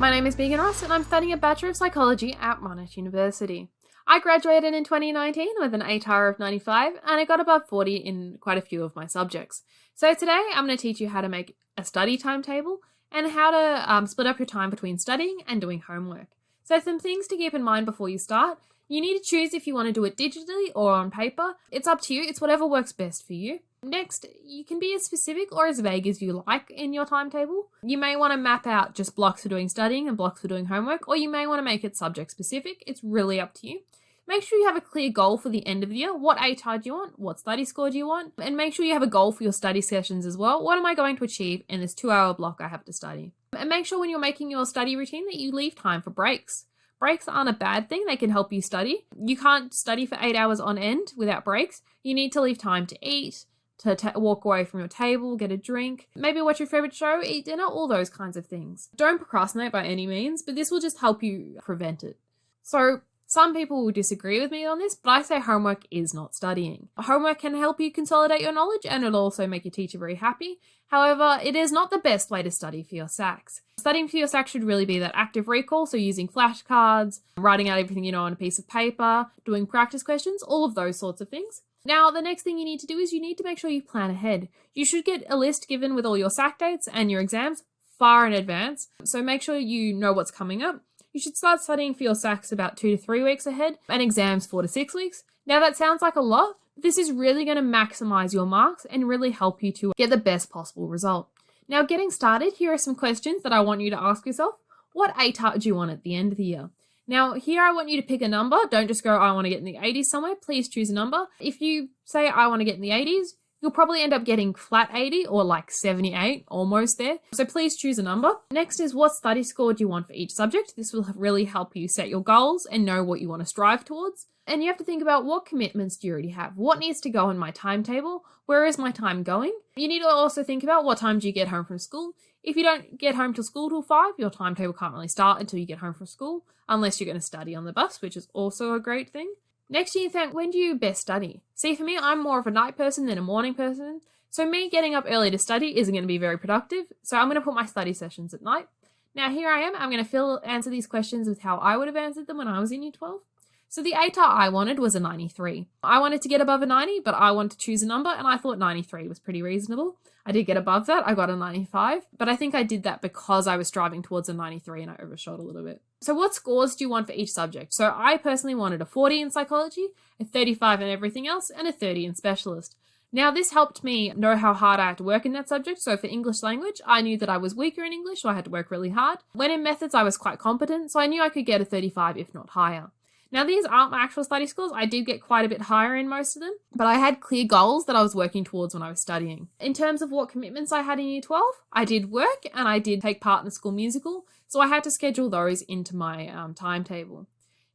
My name is Megan Ross and I'm studying a Bachelor of Psychology at Monash University. I graduated in 2019 with an ATAR of 95 and I got above 40 in quite a few of my subjects. So today I'm going to teach you how to make a study timetable and how to split up your time between studying and doing homework. So some things to keep in mind before you start. You need to choose if you want to do it digitally or on paper. It's up to you. It's whatever works best for you. Next, you can be as specific or as vague as you like in your timetable. You may want to map out just blocks for doing studying and blocks for doing homework, or you may want to make it subject specific. It's really up to you. Make sure you have a clear goal for the end of the year. What ATAR do you want? What study score do you want? And make sure you have a goal for your study sessions as well. What am I going to achieve in this 2-hour block I have to study? And make sure when you're making your study routine that you leave time for breaks. Breaks aren't a bad thing. They can help you study. You can't study for 8 hours on end without breaks. You need to leave time to eat, to walk away from your table, get a drink, maybe watch your favorite show, eat dinner, all those kinds of things. Don't procrastinate by any means, but this will just help you prevent it. So some people will disagree with me on this, but I say homework is not studying. Homework can help you consolidate your knowledge and it'll also make your teacher very happy. However, it is not the best way to study for your SACs. Studying for your SACs should really be that active recall, so using flashcards, writing out everything you know on a piece of paper, doing practice questions, all of those sorts of things. Now, the next thing you need to do is you need to make sure you plan ahead. You should get a list given with all your SAC dates and your exams far in advance, so make sure you know what's coming up. You should start studying for your SACs about 2 to 3 weeks ahead and exams 4 to 6 weeks. Now, that sounds like a lot, but this is really going to maximize your marks and really help you to get the best possible result. Now, getting started, here are some questions that I want you to ask yourself. What ATAR do you want at the end of the year? Now, here I want you to pick a number. Don't just go, I want to get in the 80s somewhere. Please choose a number. If you say, I want to get in the 80s, you'll probably end up getting flat 80 or like 78, almost there. So please choose a number. Next is what study score do you want for each subject? This will really help you set your goals and know what you want to strive towards. And you have to think about what commitments do you already have? What needs to go in my timetable? Where is my time going? You need to also think about what time do you get home from school? If you don't get home to school till 5, your timetable can't really start until you get home from school, unless you're going to study on the bus, which is also a great thing. Next, you think, when do you best study? See, for me, I'm more of a night person than a morning person. So me getting up early to study isn't going to be very productive. So I'm going to put my study sessions at night. Now, here I am. I'm going to answer these questions with how I would have answered them when I was in year 12. So the ATAR I wanted was a 93. I wanted to get above a 90, but I wanted to choose a number, and I thought 93 was pretty reasonable. I did get above that. I got a 95, but I think I did that because I was striving towards a 93 and I overshot a little bit. So what scores do you want for each subject? So I personally wanted a 40 in psychology, a 35 in everything else, and a 30 in specialist. Now, this helped me know how hard I had to work in that subject. So for English language, I knew that I was weaker in English, so I had to work really hard. When in methods, I was quite competent, so I knew I could get a 35, if not higher. Now, these aren't my actual study scores. I did get quite a bit higher in most of them, but I had clear goals that I was working towards when I was studying. In terms of what commitments I had in year 12, I did work and I did take part in the school musical, so I had to schedule those into my timetable.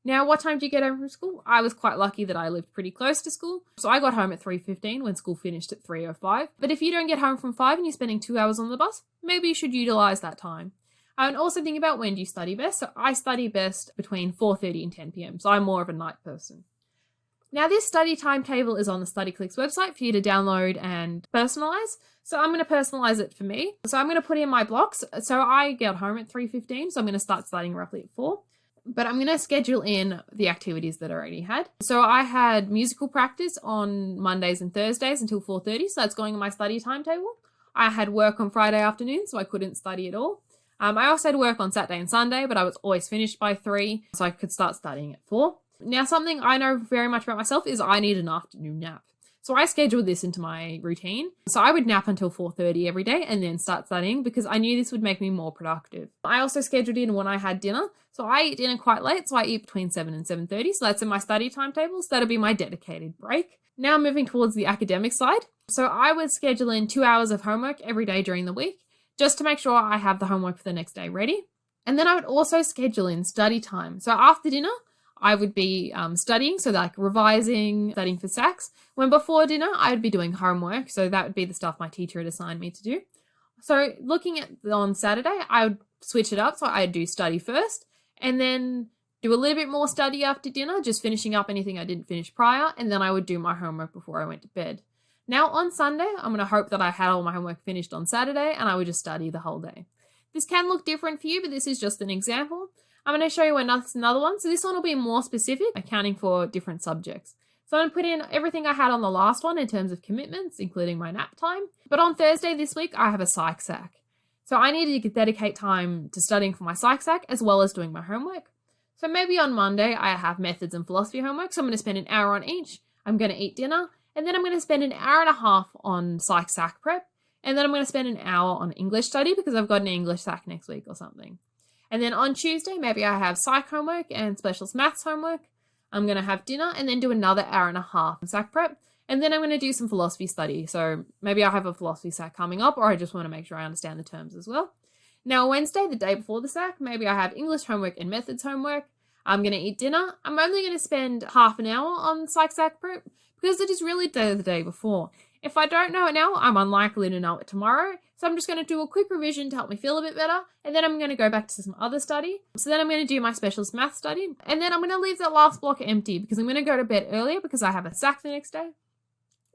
Now, what time do you get home from school? I was quite lucky that I lived pretty close to school, so I got home at 3:15 when school finished at 3:05. But if you don't get home from 5 and you're spending 2 hours on the bus, maybe you should utilize that time. And also think about when do you study best. So I study best between 4:30 and 10 p.m. So I'm more of a night person. Now this study timetable is on the StudyClick's website for you to download and personalize. So I'm going to personalize it for me. So I'm going to put in my blocks. So I get home at 3:15. So I'm going to start studying roughly at 4. But I'm going to schedule in the activities that I already had. So I had musical practice on Mondays and Thursdays until 4:30. So that's going on my study timetable. I had work on Friday afternoon, so I couldn't study at all. I also had work on Saturday and Sunday, but I was always finished by 3, so I could start studying at 4. Now, something I know very much about myself is I need an afternoon nap. So I scheduled this into my routine. So I would nap until 4:30 every day and then start studying because I knew this would make me more productive. I also scheduled in when I had dinner. So I eat dinner quite late, so I eat between 7 and 7:30. So that's in my study timetable. So that'll be my dedicated break. Now moving towards the academic side. So I would schedule in 2 hours of homework every day during the week, just to make sure I have the homework for the next day ready. And then I would also schedule in study time. So after dinner, I would be studying, so like revising, studying for SACs. When before dinner, I would be doing homework. So that would be the stuff my teacher had assigned me to do. So looking at on Saturday, I would switch it up. So I'd do study first and then do a little bit more study after dinner, just finishing up anything I didn't finish prior. And then I would do my homework before I went to bed. Now on Sunday, I'm going to hope that I had all my homework finished on Saturday and I would just study the whole day. This can look different for you, but this is just an example. I'm going to show you another one. So this one will be more specific, accounting for different subjects. So I'm going to put in everything I had on the last one in terms of commitments, including my nap time. But on Thursday this week, I have a psych sack. So I need to dedicate time to studying for my psych sack as well as doing my homework. So maybe on Monday, I have methods and philosophy homework. So I'm going to spend an hour on each. I'm going to eat dinner. And then I'm going to spend an hour and a half on psych sack prep. And then I'm going to spend an hour on English study because I've got an English sack next week or something. And then on Tuesday, maybe I have psych homework and specialist maths homework. I'm going to have dinner and then do another hour and a half sack prep. And then I'm going to do some philosophy study. So maybe I have a philosophy sack coming up, or I just want to make sure I understand the terms as well. Now, Wednesday, the day before the sack, maybe I have English homework and methods homework. I'm going to eat dinner. I'm only going to spend half an hour on psych sack prep because it is really the day before. If I don't know it now, I'm unlikely to know it tomorrow. So I'm just going to do a quick revision to help me feel a bit better. And then I'm going to go back to some other study. So then I'm going to do my specialist math study. And then I'm going to leave that last block empty because I'm going to go to bed earlier because I have a sack the next day.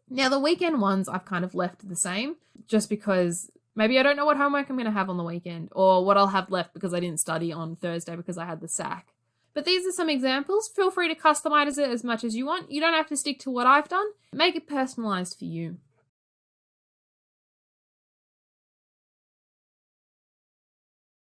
Now, the weekend ones I've kind of left the same just because maybe I don't know what homework I'm going to have on the weekend or what I'll have left because I didn't study on Thursday because I had the sack. But these are some examples. Feel free to customize it as much as you want. You don't have to stick to what I've done. Make it personalized for you.